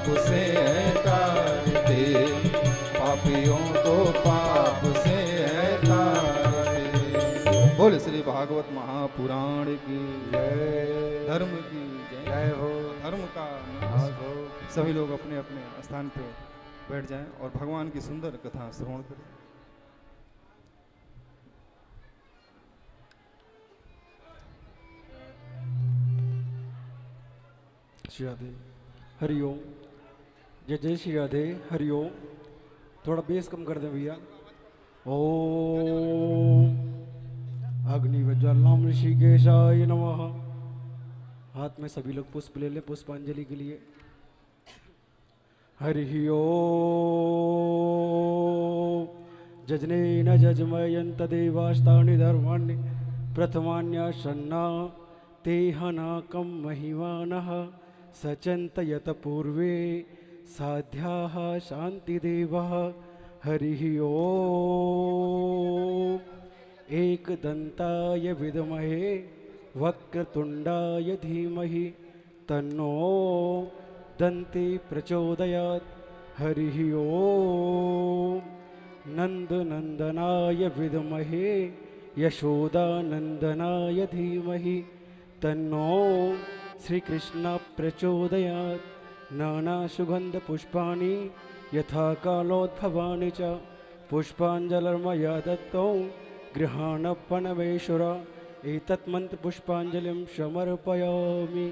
पाप से तार दे, पापियों को पाप से तार दे। बोल श्री भागवत महापुराण की जय, धर्म की जय हो, धर्म का नाश हो। सभी लोग अपने अपने स्थान पे बैठ जाएं और भगवान की सुंदर कथा श्रवण करें। श्री राधे, हरिओम। जय जय श्री राधे, हरिओम। थोड़ा बेस कम कर दें भैया। ओम अग्निवज्ज्वलम ऋषिकेशाय नमः। हाथ में सभी लोग पुष्प ले लें पुष्पांजलि के लिए। हरि ओम। जजनेन जजमयन्त देवास्तानि धर्माणि प्रथमान्यासन्ना तेहनाकं महिमानः सचन्तयत पूर्वे साध्याः शान्तिदेवः। हरिः ओम। एकदन्ताय विद्महे वक्रतुण्डाय धीमहि तन्नो दन्ति प्रचोदयात्। हरिः ओम। नन्दनन्दनाय विद्महे यशोदानन्दनाय धीमहि तन्नो श्रीकृष्ण प्रचोदयात्। नानासुगन्धपुष्पाणि यथा कालोद्भवानि च पुष्पाञ्जलिर्मया दत्तौ गृहाणपणवेश्वर। एतत् मंत्रपुष्पाञ्जलिं समर्पयामि।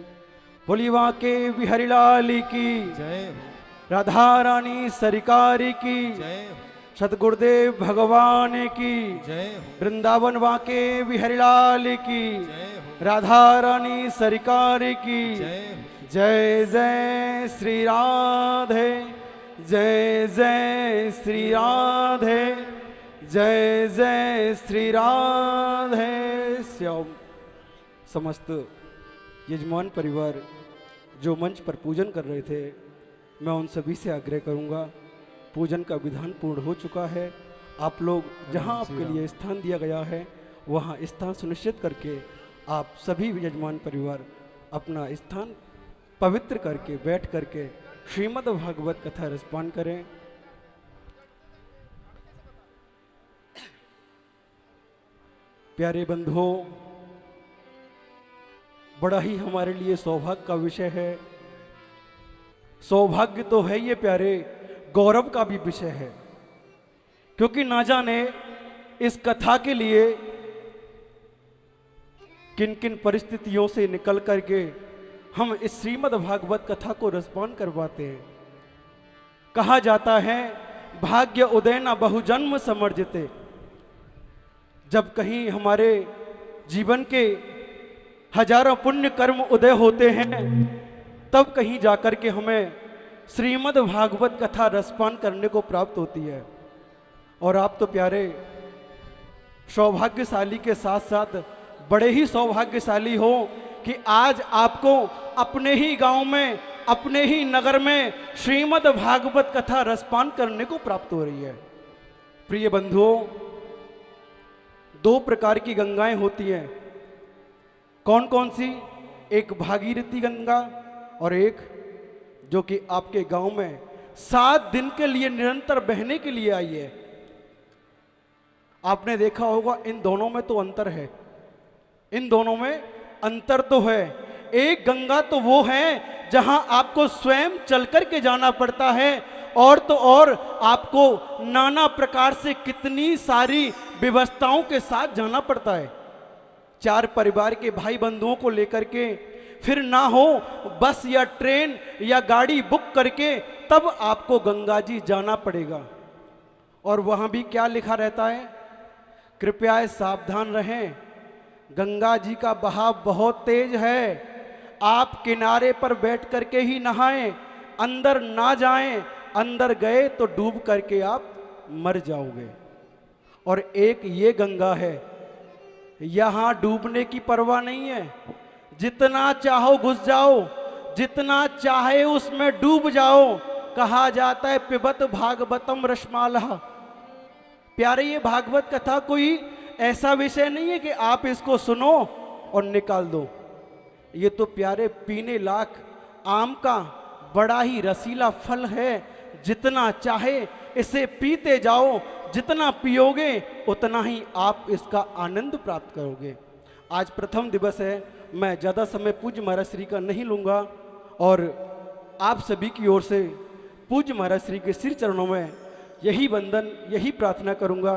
बोलिवा के बिहारीलाल की जय हो, राधा रानी सरकार की जय हो, सतगुरुदेव भगवान की जय हो, वृंदावन वाके बिहारीलाल की जय हो, राधा रानी सरकार की जय हो। जय जय श्री राधे, जय जय श्री राधे, जय जय श्री राधे श्याम। समस्त यजमान परिवार जो मंच पर पूजन कर रहे थे, मैं उन सभी से आग्रह करूंगा, पूजन का विधान पूर्ण हो चुका है। आप लोग जहां आपके लिए स्थान दिया गया है वहां स्थान सुनिश्चित करके आप सभी यजमान परिवार अपना स्थान पवित्र करके बैठ करके श्रीमद् भागवत कथा रसपान करें। प्यारे बंधुओं, बड़ा ही हमारे लिए सौभाग्य का विषय है। सौभाग्य तो है ये प्यारे, गौरव का भी विषय है, क्योंकि ना जाने इस कथा के लिए किन किन परिस्थितियों से निकल करके हम इस श्रीमद् भागवत कथा को रसपान करवाते हैं। कहा जाता है भाग्य उदय न बहुजन्म समर्जिते। जब कहीं हमारे जीवन के हजारों पुण्य कर्म उदय होते हैं, तब कहीं जाकर के हमें श्रीमद् भागवत कथा रसपान करने को प्राप्त होती है। और आप तो प्यारे सौभाग्यशाली के साथ साथ बड़े ही सौभाग्यशाली हो कि आज आपको अपने ही गांव में, अपने ही नगर में श्रीमद् भागवत कथा रसपान करने को प्राप्त हो रही है। प्रिय बंधुओं, दो प्रकार की गंगाएं होती हैं। कौन कौन सी? एक भागीरथी गंगा और एक जो कि आपके गांव में 7 दिन के लिए निरंतर बहने के लिए आई है। आपने देखा होगा इन दोनों में तो अंतर है, इन दोनों में अंतर तो है। एक गंगा तो वो है जहां आपको स्वयं चल करके जाना पड़ता है, और तो और आपको नाना प्रकार से कितनी सारी व्यवस्थाओं के साथ जाना पड़ता है। 4 परिवार के भाई बंधुओं को लेकर के फिर ना हो बस या ट्रेन या गाड़ी बुक करके तब आपको गंगा जी जाना पड़ेगा। और वहां भी क्या लिखा रहता है? कृपया सावधान रहें, गंगा जी का बहाव बहुत तेज है, आप किनारे पर बैठ करके ही नहाएं, अंदर ना जाएं, अंदर गए तो डूब करके आप मर जाओगे। और एक ये गंगा है, यहां डूबने की परवाह नहीं है, जितना चाहो घुस जाओ, जितना चाहे उसमें डूब जाओ। कहा जाता है पिबत भागवतम रश्माला। प्यारे, ये भागवत कथा कोई ऐसा विषय नहीं है कि आप इसको सुनो और निकाल दो। ये तो प्यारे पीने लाख आम का, बड़ा ही रसीला फल है, जितना चाहे इसे पीते जाओ, जितना पियोगे उतना ही आप इसका आनंद प्राप्त करोगे। आज प्रथम दिवस है, मैं ज़्यादा समय पूज्य महाराज श्री का नहीं लूँगा और आप सभी की ओर से पूज्य महाराज श्री के सिर चरणों में यही वंदन, यही प्रार्थना करूँगा।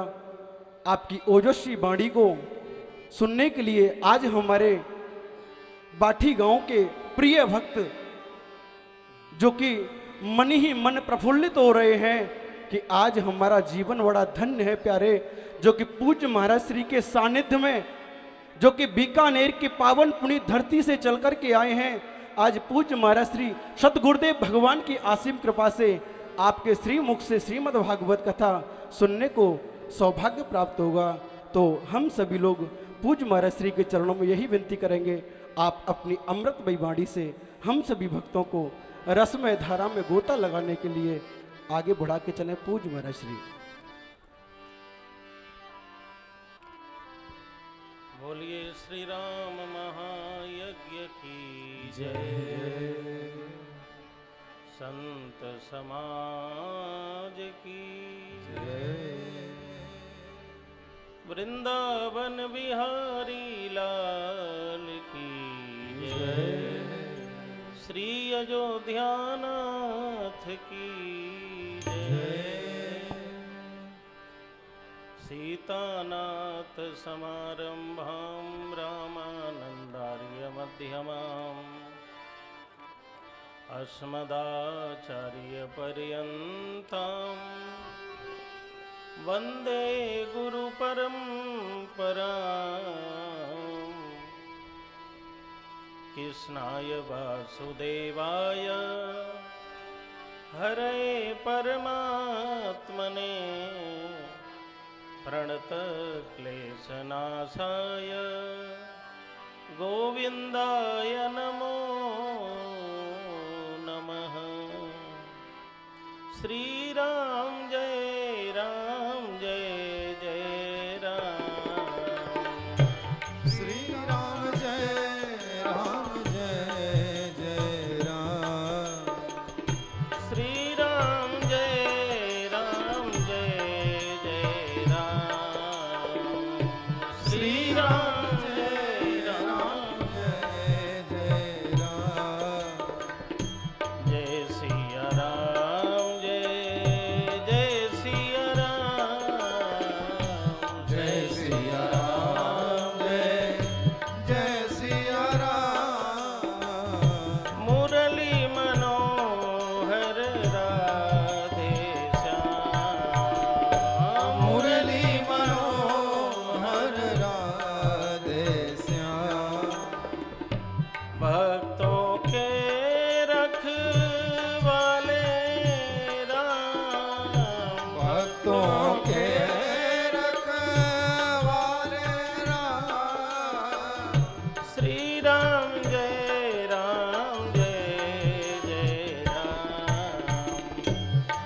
आपकी ओजस्वी वाणी को सुनने के लिए आज हमारे बाठी गांव के प्रिय भक्त जो कि मन ही मन प्रफुल्लित हो रहे हैं कि आज हमारा जीवन बड़ा धन्य है प्यारे, जो कि पूज्य महाराज श्री के सानिध्य में, जो कि बीकानेर की पावन पुनीत धरती से चल कर के आए हैं। आज पूज्य महाराज श्री सतगुरुदेव भगवान की असीम कृपा से आपके श्री मुख से श्रीमद् भागवत कथा सुनने को सौभाग्य प्राप्त होगा। तो हम सभी लोग पूज्य महाराज श्री के चरणों में यही विनती करेंगे, आप अपनी अमृतमयी वाणी से हम सभी भक्तों को रसमय धारा में गोता लगाने के लिए आगे बढ़ा के चले। पूज्य महाराज श्री। बोलिए श्री राम महायज्ञ की जय, संत समाज की जय, वृंदावन बिहारी लाल की जय, श्री अयोध्यानाथ की जय, सीतानाथ समारंभां रामानंदार्य मध्यमाम् अस्मदाचार्य पर्यन्तां वन्दे गुरु परम्पराम्। कृष्णाय वासुदेवाय हरे परमात्मने प्रणतक्लेशनाशाय गोविन्दाय नमो नमः। श्री राम जय राम जय जय राम, श्री राम जय राम जय जय राम, श्री राम जय राम जय जय राम, श्री राम जय राम जय जय राम, जय सिया राम जय जय सिया राम, जय सिया राम जय जय सिया राम, मुरली मनोहर राधे श्याम, मुरली मनोहर राधे श्याम, भक्तों के रखवाले राम, भक्तों के रखवाले राम, श्री राम जय जय राम,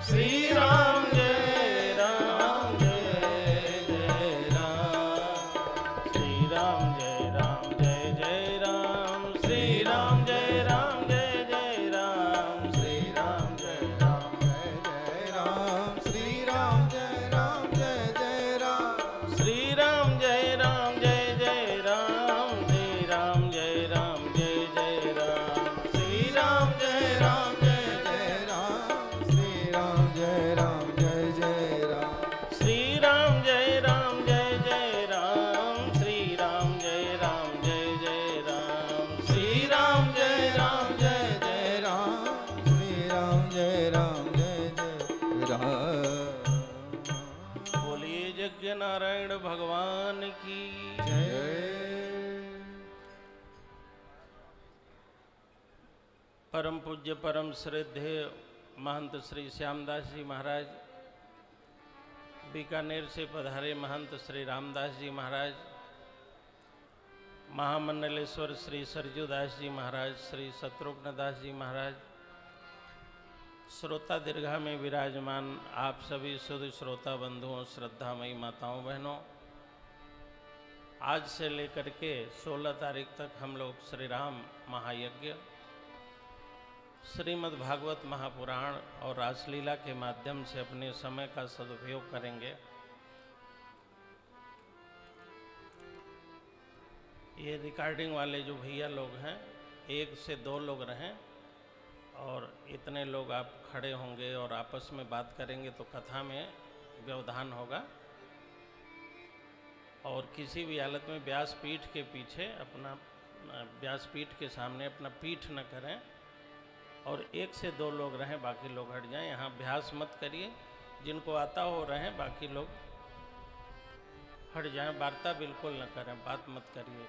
श्री राम जय जय राम, श्री राम जय जय राम, श्री राम जय जय राम, श्री राम जय राम श्री राम जय राम जय जय राम, श्री राम जय जय राम, श्री राम जय जय राम, श्री राम जय राम जय जय राम, श्री राम जय राम जय जय राम, श्री राम जय जय राम, श्री राम जय जय राम, श्री राम जय जय जय राम, श्री राम जय राम जय जय राम, बोलिए यज्ञ नारायण भगवान की जय। परम पूज्य परम श्रद्धेय महंत श्री श्यामदास जी महाराज, बीकानेर से पधारे महंत श्री रामदास जी महाराज, महामंडलेश्वर श्री सरजूदास जी महाराज, श्री शत्रुघ्न दास जी महाराज, श्रोता दीर्घा में विराजमान आप सभी शुद्ध श्रोता बंधुओं, श्रद्धामयी माताओं बहनों, आज से लेकर के 16 तारीख तक हम लोग श्री राम महायज्ञ श्रीमद् भागवत महापुराण और रासलीला के माध्यम से अपने समय का सदुपयोग करेंगे। ये रिकॉर्डिंग वाले जो भैया लोग हैं, 1 से 2 लोग रहें और इतने लोग आप खड़े होंगे और आपस में बात करेंगे तो कथा में व्यवधान होगा। और किसी भी हालत में व्यासपीठ के पीछे अपना, व्यासपीठ के सामने अपना पीठ न करें और 1 से 2 लोग रहें, बाकी लोग हट जाएं। यहाँ अभ्यास मत करिए, जिनको आता हो रहें, बाकी लोग हट जाएं। वार्ता बिल्कुल न करें, बात मत करिए।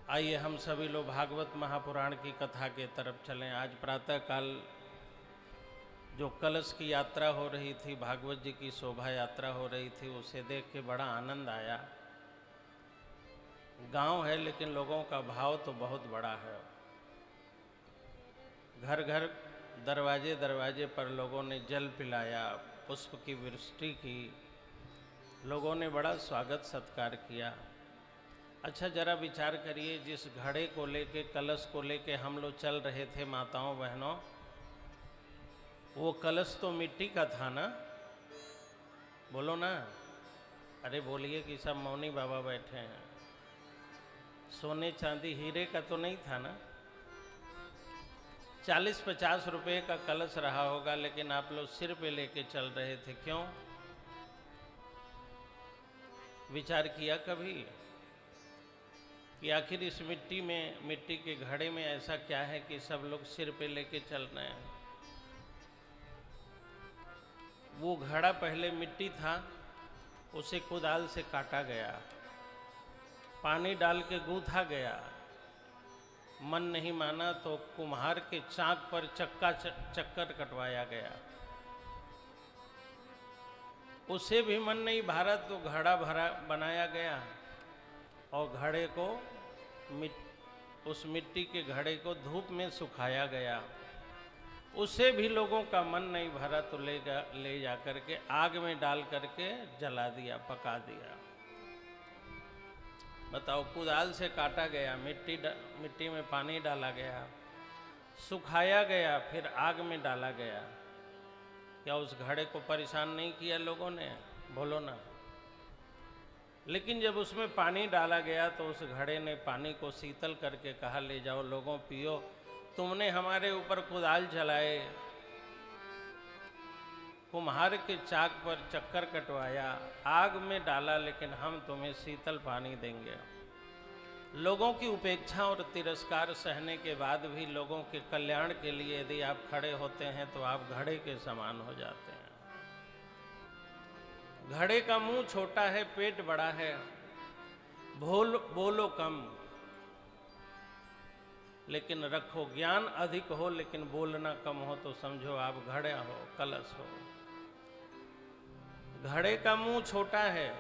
आइए हम सभी लोग भागवत महापुराण की कथा के तरफ चलें। आज प्रातःकाल जो कलश की यात्रा हो रही थी, भागवत जी की शोभा यात्रा हो रही थी, उसे देख के बड़ा आनंद आया। गांव है लेकिन लोगों का भाव तो बहुत बड़ा है। घर घर दरवाजे दरवाजे पर लोगों ने जल पिलाया, पुष्प की वृष्टि की, लोगों ने बड़ा स्वागत सत्कार किया। अच्छा जरा विचार करिए, जिस घड़े को लेके, कलश को लेके हम लोग चल रहे थे माताओं बहनों, वो कलश तो मिट्टी का था ना? बोलो ना, अरे बोलिए कि सब मौनी बाबा बैठे हैं। सोने चांदी हीरे का तो नहीं था ना? 40-50 रुपए का कलश रहा होगा, लेकिन आप लोग सिर पे लेके चल रहे थे। क्यों? विचार किया कभी कि आखिर इस मिट्टी में, मिट्टी के घड़े में ऐसा क्या है कि सब लोग सिर पे लेके चल रहे हैं? वो घड़ा पहले मिट्टी था, उसे कुदाल से काटा गया, पानी डाल के गूंथा गया। मन नहीं माना तो कुम्हार के चाक पर चक्कर कटवाया गया। उसे भी मन नहीं भरा तो घड़ा भरा बनाया गया और घड़े को उस मिट्टी के घड़े को धूप में सुखाया गया। उसे भी लोगों का मन नहीं भरा तो ले जा करके आग में डाल करके जला दिया, पका दिया। बताओ, कुदाल से काटा गया, मिट्टी में पानी डाला गया, सुखाया गया, फिर आग में डाला गया। क्या उस घड़े को परेशान नहीं किया लोगों ने? बोलो ना। लेकिन जब उसमें पानी डाला गया तो उस घड़े ने पानी को शीतल करके कहा, ले जाओ लोगों पियो। तुमने हमारे ऊपर कुदाल चलाए, कुम्हार के चाक पर चक्कर कटवाया, आग में डाला, लेकिन हम तुम्हें शीतल पानी देंगे। लोगों की उपेक्षा और तिरस्कार सहने के बाद भी लोगों के कल्याण के लिए यदि आप खड़े होते हैं तो आप घड़े के समान हो जाते हैं। घड़े का मुंह छोटा है, पेट बड़ा है, बोलो कम लेकिन रखो, ज्ञान अधिक हो लेकिन बोलना कम हो तो समझो आप घड़े हो, कलश हो। घड़े का मुंह छोटा है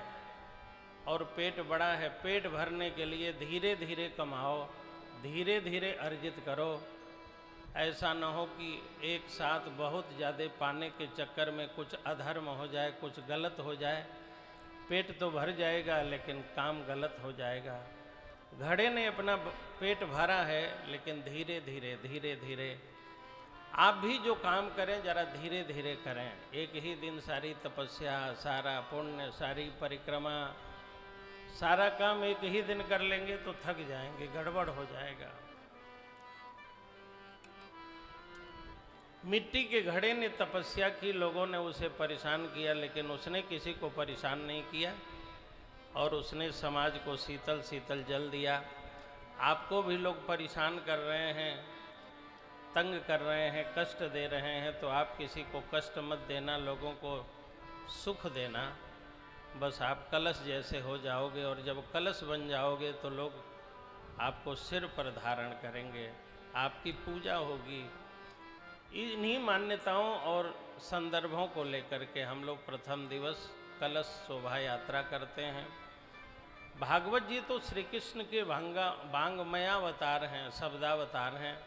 और पेट बड़ा है। पेट भरने के लिए धीरे धीरे कमाओ, धीरे धीरे अर्जित करो। ऐसा न हो कि एक साथ बहुत ज़्यादा पाने के चक्कर में कुछ अधर्म हो जाए, कुछ गलत हो जाए। पेट तो भर जाएगा लेकिन काम गलत हो जाएगा। घड़े ने अपना पेट भरा है लेकिन धीरे धीरे आप भी जो काम करें जरा धीरे धीरे करें। एक ही दिन सारी तपस्या, सारा पुण्य, सारी परिक्रमा, सारा काम एक ही दिन कर लेंगे तो थक जाएंगे, गड़बड़ हो जाएगा। मिट्टी के घड़े ने तपस्या की, लोगों ने उसे परेशान किया, लेकिन उसने किसी को परेशान नहीं किया और उसने समाज को शीतल शीतल जल दिया। आपको भी लोग परेशान कर रहे हैं, तंग कर रहे हैं, कष्ट दे रहे हैं, तो आप किसी को कष्ट मत देना, लोगों को सुख देना। बस आप कलश जैसे हो जाओगे और जब कलश बन जाओगे तो लोग आपको सिर पर धारण करेंगे, आपकी पूजा होगी। इन्हीं मान्यताओं और संदर्भों को लेकर के हम लोग प्रथम दिवस कलश शोभा यात्रा करते हैं। भागवत जी तो श्री कृष्ण के वांगमयावतार हैं, शब्दावतार हैं।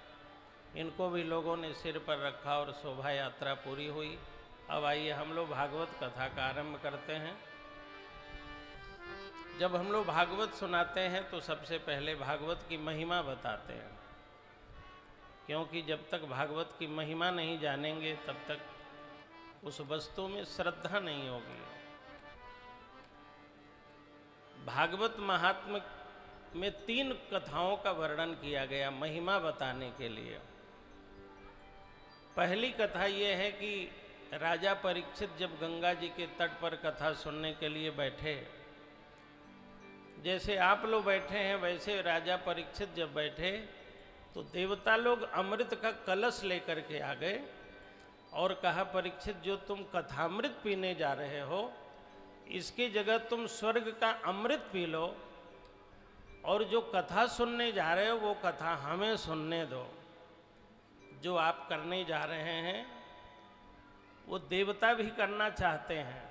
इनको भी लोगों ने सिर पर रखा और शोभा यात्रा पूरी हुई। अब आइए हम लोग भागवत कथा का आरंभ करते हैं। जब हम लोग भागवत सुनाते हैं तो सबसे पहले भागवत की महिमा बताते हैं। क्योंकि जब तक भागवत की महिमा नहीं जानेंगे तब तक उस वस्तु में श्रद्धा नहीं होगी। भागवत महात्म्य में 3 कथाओं का वर्णन किया गया महिमा बताने के लिए। पहली कथा यह है कि राजा परीक्षित जब गंगा जी के तट पर कथा सुनने के लिए बैठे, जैसे आप लोग बैठे हैं वैसे राजा परीक्षित जब बैठे तो देवता लोग अमृत का कलश लेकर के आ गए और कहा, परीक्षित जो तुम कथामृत पीने जा रहे हो इसकी जगह तुम स्वर्ग का अमृत पी लो और जो कथा सुनने जा रहे हो वो कथा हमें सुनने दो। जो आप करने जा रहे हैं वो देवता भी करना चाहते हैं।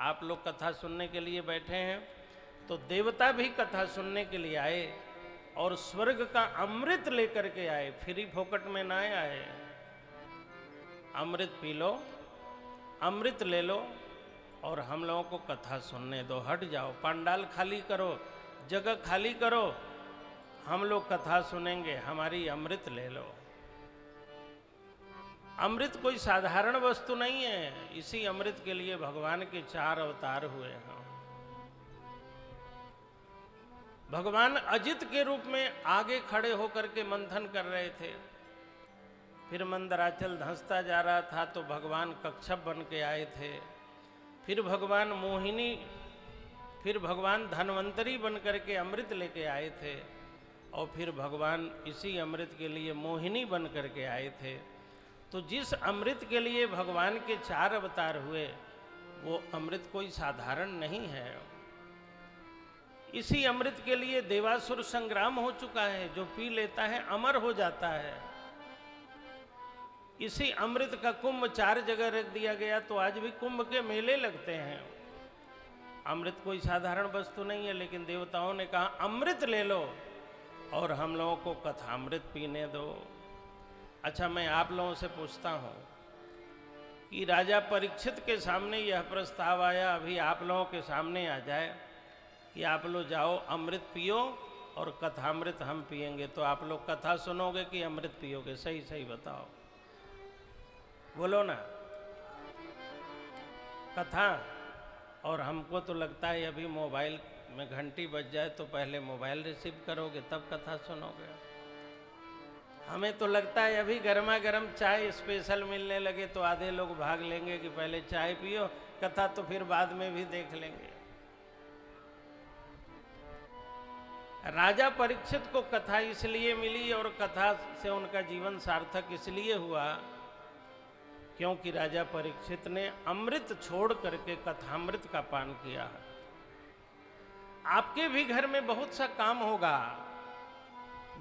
आप लोग कथा सुनने के लिए बैठे हैं तो देवता भी कथा सुनने के लिए आए और स्वर्ग का अमृत लेकर के आए, फ्री फोकट में ना आए। अमृत पी लो, अमृत ले लो और हम लोगों को कथा सुनने दो। हट जाओ, पंडाल खाली करो, जगह खाली करो, हम लोग कथा सुनेंगे, हमारी अमृत ले लो। अमृत कोई साधारण वस्तु नहीं है। इसी अमृत के लिए भगवान के 4 अवतार हुए हैं। भगवान अजित के रूप में आगे खड़े होकर के मंथन कर रहे थे। फिर मंदराचल धंसता जा रहा था तो भगवान कच्छप बन के आए थे। फिर भगवान मोहिनी, फिर भगवान धन्वंतरी बन करके अमृत लेके आए थे और फिर भगवान इसी अमृत के लिए मोहिनी बन करके आए थे। तो जिस अमृत के लिए भगवान के 4 अवतार हुए वो अमृत कोई साधारण नहीं है। इसी अमृत के लिए देवासुर संग्राम हो चुका है। जो पी लेता है अमर हो जाता है। इसी अमृत का कुंभ 4 जगह रख दिया गया तो आज भी कुंभ के मेले लगते हैं। अमृत कोई साधारण वस्तु नहीं है, लेकिन देवताओं ने कहा अमृत ले लो और हम लोगों को कथामृत पीने दो। अच्छा, मैं आप लोगों से पूछता हूँ कि राजा परीक्षित के सामने यह प्रस्ताव आया, अभी आप लोगों के सामने आ जाए कि आप लोग जाओ अमृत पियो और कथामृत हम पिएंगे, तो आप लोग कथा सुनोगे कि अमृत पियोगे? सही सही बताओ, बोलो ना। कथा। और हमको तो लगता है अभी मोबाइल में घंटी बज जाए तो पहले मोबाइल रिसीव करोगे तब कथा सुनोगे। हमें तो लगता है अभी गर्मा गर्म चाय स्पेशल मिलने लगे तो आधे लोग भाग लेंगे कि पहले चाय पियो, कथा तो फिर बाद में भी देख लेंगे। राजा परीक्षित को कथा इसलिए मिली और कथा से उनका जीवन सार्थक इसलिए हुआ क्योंकि राजा परीक्षित ने अमृत छोड़ करके कथामृत का पान किया है। आपके भी घर में बहुत सा काम होगा,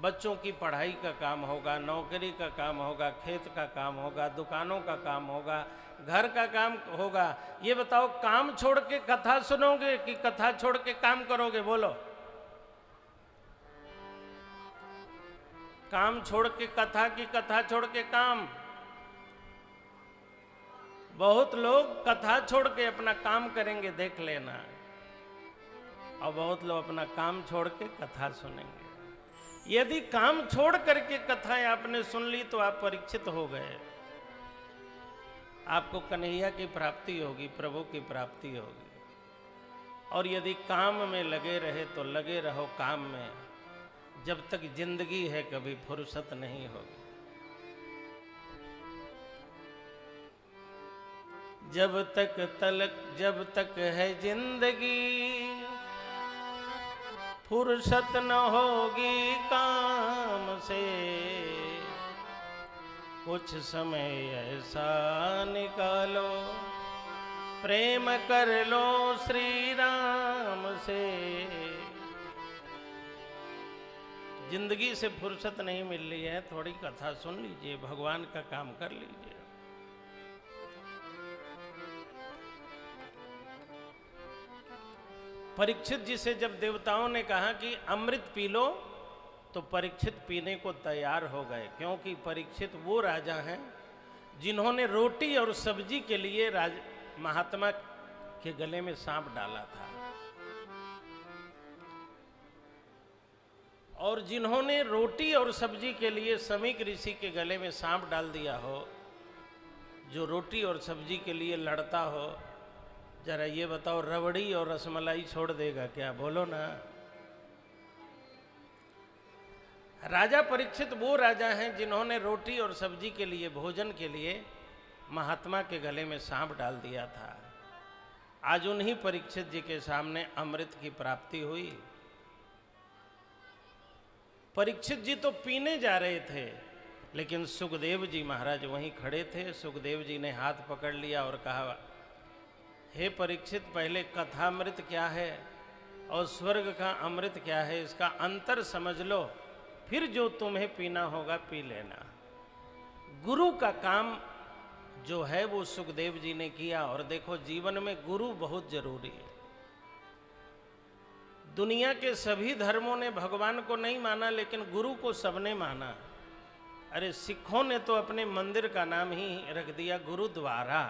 बच्चों की पढ़ाई का काम होगा, नौकरी का काम होगा, खेत का काम होगा, दुकानों का काम होगा, घर का काम होगा। ये बताओ, काम छोड़ के कथा सुनोगे कि कथा छोड़ के काम करोगे? बोलो। काम छोड़ के कथा की कथा छोड़ के काम? बहुत लोग कथा छोड़ के अपना काम करेंगे, देख लेना, और बहुत लोग अपना काम छोड़ के कथा सुनेंगे। यदि काम छोड़ करके कथाएं आपने सुन ली तो आप परीक्षित हो गए। आपको कन्हैया की प्राप्ति होगी, प्रभु की प्राप्ति होगी। और यदि काम में लगे रहे तो लगे रहो काम में, जब तक जिंदगी है कभी फुर्सत नहीं होगी। जब तक है जिंदगी फुर्सत न होगी काम से, कुछ समय ऐसा निकालो प्रेम कर लो श्री राम से। जिंदगी से फुर्सत नहीं मिल रही है, थोड़ी कथा सुन लीजिए, भगवान का काम कर लीजिए। परीक्षित जी से जब देवताओं ने कहा कि अमृत पी लो तो परीक्षित पीने को तैयार हो गए, क्योंकि परीक्षित वो राजा हैं जिन्होंने रोटी और सब्जी के लिए महात्मा के गले में सांप डाला था। और जिन्होंने रोटी और सब्जी के लिए समीक ऋषि के गले में सांप डाल दिया हो, जो रोटी और सब्जी के लिए लड़ता हो, जरा ये बताओ रबड़ी और रसमलाई छोड़ देगा क्या? बोलो ना। राजा परीक्षित वो राजा हैं जिन्होंने रोटी और सब्जी के लिए, भोजन के लिए महात्मा के गले में सांप डाल दिया था। आज उन्हीं परीक्षित जी के सामने अमृत की प्राप्ति हुई। परीक्षित जी तो पीने जा रहे थे, लेकिन सुखदेव जी महाराज वहीं खड़े थे। सुखदेव जी ने हाथ पकड़ लिया और कहा, हे परीक्षित, पहले कथामृत क्या है और स्वर्ग का अमृत क्या है, इसका अंतर समझ लो, फिर जो तुम्हें पीना होगा पी लेना। गुरु का काम जो है वो सुखदेव जी ने किया। और देखो, जीवन में गुरु बहुत जरूरी है। दुनिया के सभी धर्मों ने भगवान को नहीं माना, लेकिन गुरु को सबने माना। अरे सिखों ने तो अपने मंदिर का नाम ही रख दिया गुरुद्वारा।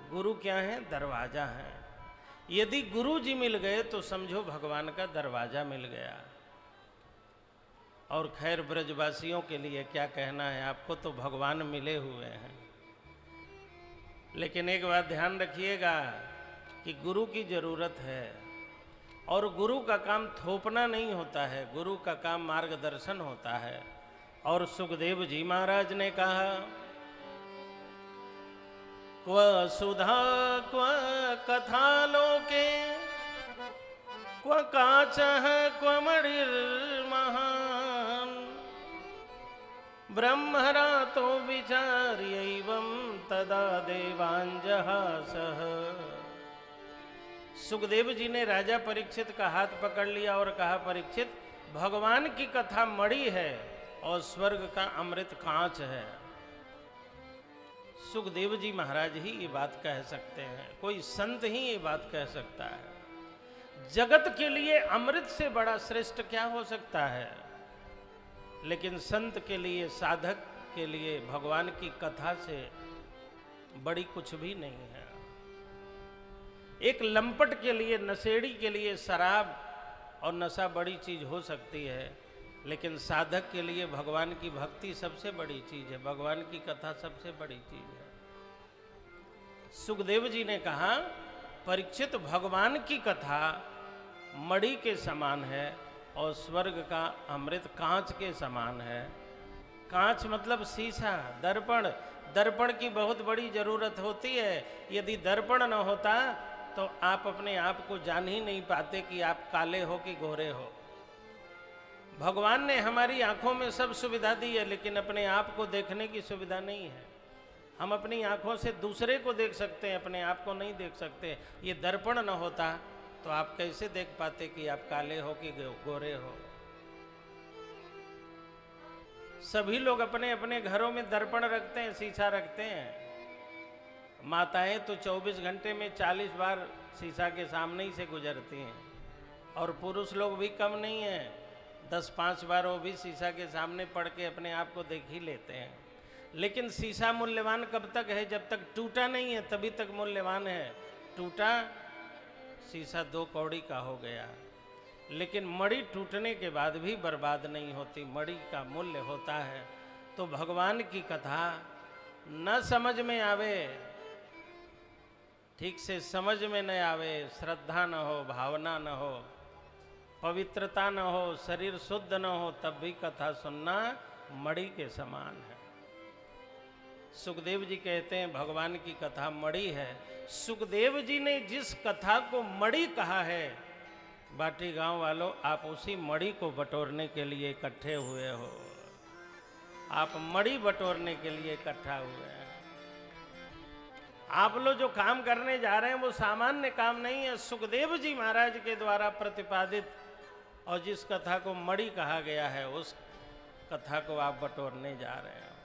गुरु क्या है? दरवाजा है। यदि गुरु जी मिल गए तो समझो भगवान का दरवाजा मिल गया। और खैर, ब्रजवासियों के लिए क्या कहना है, आपको तो भगवान मिले हुए हैं। लेकिन एक बात ध्यान रखिएगा कि गुरु की जरूरत है, और गुरु का काम थोपना नहीं होता है, गुरु का काम मार्गदर्शन होता है। और सुखदेव जी महाराज ने कहा, क्व सुधा क्व कथा लोके क्व काचः क्व मणिर्महान् ब्रह्मरातो विचार्यैवं तदा देवांजहासः। सुखदेव जी ने राजा परीक्षित का हाथ पकड़ लिया और कहा, परीक्षित, भगवान की कथा मणि है और स्वर्ग का अमृत कांच है। सुखदेव जी महाराज ही ये बात कह सकते हैं, कोई संत ही ये बात कह सकता है। जगत के लिए अमृत से बड़ा श्रेष्ठ क्या हो सकता है? लेकिन संत के लिए, साधक के लिए भगवान की कथा से बड़ी कुछ भी नहीं है। एक लंपट के लिए, नशेड़ी के लिए शराब और नशा बड़ी चीज हो सकती है, लेकिन साधक के लिए भगवान की भक्ति सबसे बड़ी चीज है, भगवान की कथा सबसे बड़ी चीज है। सुखदेव जी ने कहा, परीक्षित, भगवान की कथा मणि के समान है और स्वर्ग का अमृत कांच के समान है। कांच मतलब शीशा, दर्पण। दर्पण की बहुत बड़ी जरूरत होती है। यदि दर्पण न होता तो आप अपने आप को जान ही नहीं पाते कि आप काले हो कि गोरे हो। भगवान ने हमारी आंखों में सब सुविधा दी है, लेकिन अपने आप को देखने की सुविधा नहीं है। हम अपनी आंखों से दूसरे को देख सकते हैं, अपने आप को नहीं देख सकते। ये दर्पण न होता तो आप कैसे देख पाते कि आप काले हो कि गोरे हो। सभी लोग अपने अपने घरों में दर्पण रखते हैं, शीशा रखते हैं। माताएं तो 24 घंटे में 40 बार शीशा के सामने ही से गुजरती हैं, और पुरुष लोग भी कम नहीं हैं, 10-5 बार वो भी शीशा के सामने पड़ के अपने आप को देख ही लेते हैं। लेकिन शीशा मूल्यवान कब तक है? जब तक टूटा नहीं है तभी तक मूल्यवान है। टूटा शीशा 2 कौड़ी का हो गया। लेकिन मणि टूटने के बाद भी बर्बाद नहीं होती, मणि का मूल्य होता है। तो भगवान की कथा न समझ में आवे, ठीक से समझ में न आवे, श्रद्धा न हो, भावना न हो, पवित्रता न हो, शरीर शुद्ध न हो, तब भी कथा सुनना मणि के समान है। सुखदेव जी कहते हैं भगवान की कथा मणि है। सुखदेव जी ने जिस कथा को मणि कहा है, बाटी गांव वालों, आप उसी मणि को बटोरने के लिए इकट्ठे हुए हो। आप मणि बटोरने के लिए इकट्ठा हुए हैं। आप लोग जो काम करने जा रहे हैं वो सामान्य काम नहीं है। सुखदेव जी महाराज के द्वारा प्रतिपादित और जिस कथा को मणि कहा गया है, उस कथा को आप बटोरने जा रहे हैं।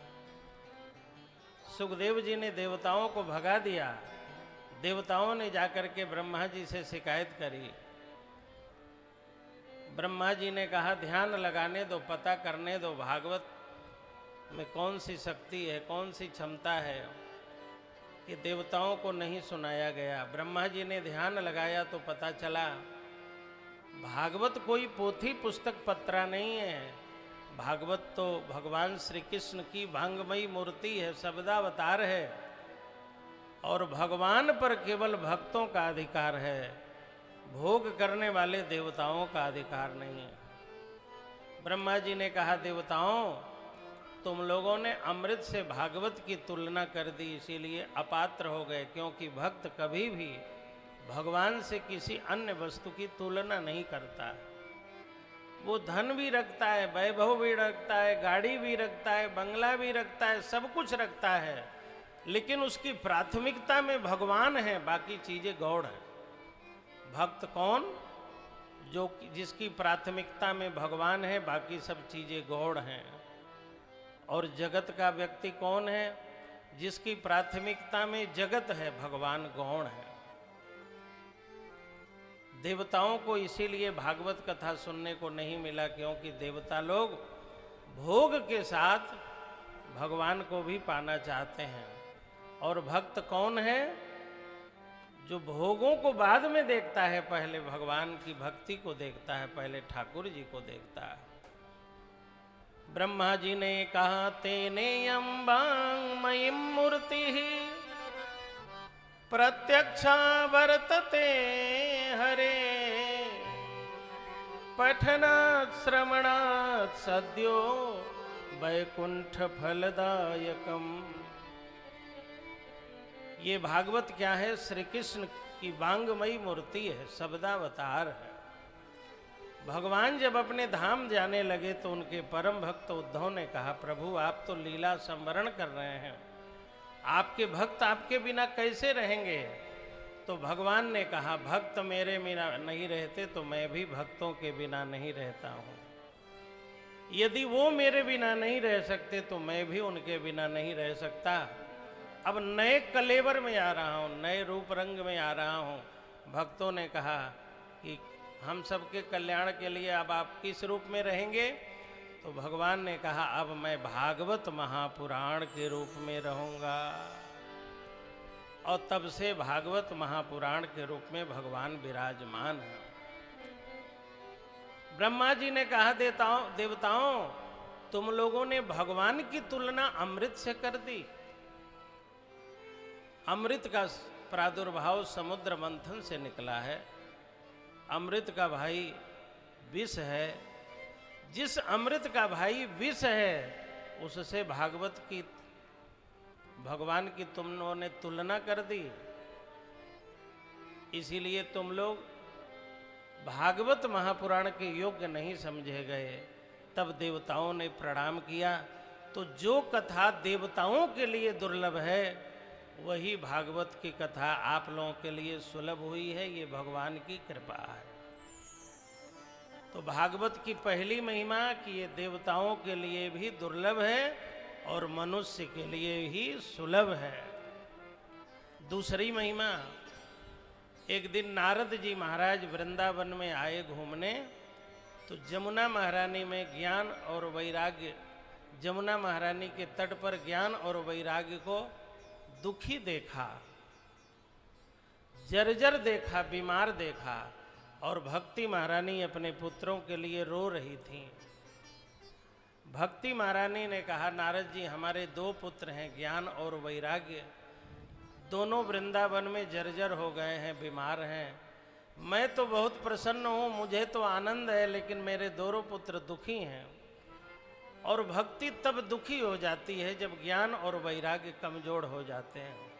सुखदेव जी ने देवताओं को भगा दिया। देवताओं ने जाकर के ब्रह्मा जी से शिकायत करी। ब्रह्मा जी ने कहा, ध्यान लगाने दो, पता करने दो भागवत में कौन सी शक्ति है, कौन सी क्षमता है कि देवताओं को नहीं सुनाया गया। ब्रह्मा जी ने ध्यान लगाया तो पता चला भागवत कोई पोथी पुस्तक पत्रा नहीं है। भागवत तो भगवान श्री कृष्ण की भांगमयी मूर्ति है, शब्दावतार है, और भगवान पर केवल भक्तों का अधिकार है, भोग करने वाले देवताओं का अधिकार नहीं है। ब्रह्मा जी ने कहा, देवताओं तुम लोगों ने अमृत से भागवत की तुलना कर दी, इसीलिए अपात्र हो गए, क्योंकि भक्त कभी भी भगवान से किसी अन्य वस्तु की तुलना नहीं करता। वो धन भी रखता है, वैभव भी रखता है, गाड़ी भी रखता है, बंगला भी रखता है, सब कुछ रखता है, लेकिन उसकी प्राथमिकता में भगवान है, बाकी चीजें गौड़ है। भक्त कौन? जो जिसकी प्राथमिकता में भगवान है, बाकी सब चीजें गौड़ हैं। और जगत का व्यक्ति कौन है? जिसकी प्राथमिकता में जगत है, भगवान गौण है। देवताओं को इसीलिए भागवत कथा सुनने को नहीं मिला, क्योंकि देवता लोग भोग के साथ भगवान को भी पाना चाहते हैं। और भक्त कौन है? जो भोगों को बाद में देखता है, पहले भगवान की भक्ति को देखता है, पहले ठाकुर जी को देखता है। ब्रह्मा जी ने कहा, तेने अम्बांगमयी मूर्ति प्रत्यक्षा वर्तते हरे, पठनात् श्रवणात् सद्यो वैकुंठ फलदायकम। ये भागवत क्या है? श्री कृष्ण की वांगमयी मूर्ति है, शब्दावतार है। भगवान जब अपने धाम जाने लगे तो उनके परम भक्त उद्धव ने कहा, प्रभु आप तो लीला संवरण कर रहे हैं, आपके भक्त आपके बिना कैसे रहेंगे? तो भगवान ने कहा, भक्त मेरे बिना नहीं रहते तो मैं भी भक्तों के बिना नहीं रहता हूँ। यदि वो मेरे बिना नहीं रह सकते तो मैं भी उनके बिना नहीं रह सकता। अब नए कलेवर में आ रहा हूँ, नए रूप रंग में आ रहा हूँ। भक्तों ने कहा कि हम सबके कल्याण के लिए अब आप किस रूप में रहेंगे? तो भगवान ने कहा, अब मैं भागवत महापुराण के रूप में रहूँगा। और तब से भागवत महापुराण के रूप में भगवान विराजमान है। ब्रह्मा जी ने कहा, देवताओं तुम लोगों ने भगवान की तुलना अमृत से कर दी। अमृत का प्रादुर्भाव समुद्र मंथन से निकला है। अमृत का भाई विष है। जिस अमृत का भाई विष है, उससे भागवत की, भगवान की तुम लोगों ने तुलना कर दी। इसीलिए तुम लोग भागवत महापुराण के योग्य नहीं समझे गए। तब देवताओं ने प्रणाम किया। तो जो कथा देवताओं के लिए दुर्लभ है, वही भागवत की कथा आप लोगों के लिए सुलभ हुई है। ये भगवान की कृपा है। तो भागवत की पहली महिमा कि ये देवताओं के लिए भी दुर्लभ है और मनुष्य के लिए ही सुलभ है। दूसरी महिमा, एक दिन नारद जी महाराज वृंदावन में आए घूमने, तो जमुना महारानी में ज्ञान और वैराग्य, जमुना महारानी के तट पर ज्ञान और वैराग्य को दुखी देखा, जर्जर देखा, बीमार देखा। और भक्ति महारानी अपने पुत्रों के लिए रो रही थी। भक्ति महारानी ने कहा, नारद जी हमारे 2 पुत्र हैं, ज्ञान और वैराग्य, दोनों वृंदावन में जर्जर हो गए हैं, बीमार हैं। मैं तो बहुत प्रसन्न हूँ, मुझे तो आनंद है, लेकिन मेरे दोनों पुत्र दुखी हैं। और भक्ति तब दुखी हो जाती है जब ज्ञान और वैराग्य कमजोर हो जाते हैं।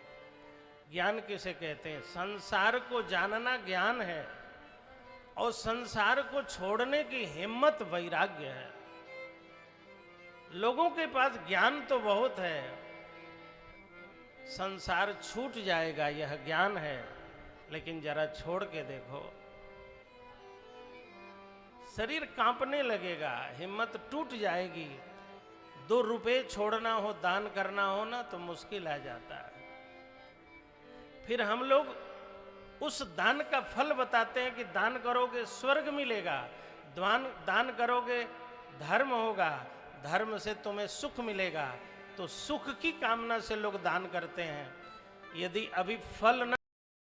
ज्ञान किसे कहते हैं? संसार को जानना ज्ञान है, और संसार को छोड़ने की हिम्मत वैराग्य है। लोगों के पास ज्ञान तो बहुत है, संसार छूट जाएगा यह ज्ञान है, लेकिन जरा छोड़ के देखो, शरीर कांपने लगेगा, हिम्मत टूट जाएगी। 2 रुपए छोड़ना हो, दान करना हो ना, तो मुश्किल आ जाता है। फिर हम लोग उस दान का फल बताते हैं कि दान करोगे स्वर्ग मिलेगा, दान करोगे धर्म होगा, धर्म से तुम्हें सुख मिलेगा। तो सुख की कामना से लोग दान करते हैं। यदि अभी फल न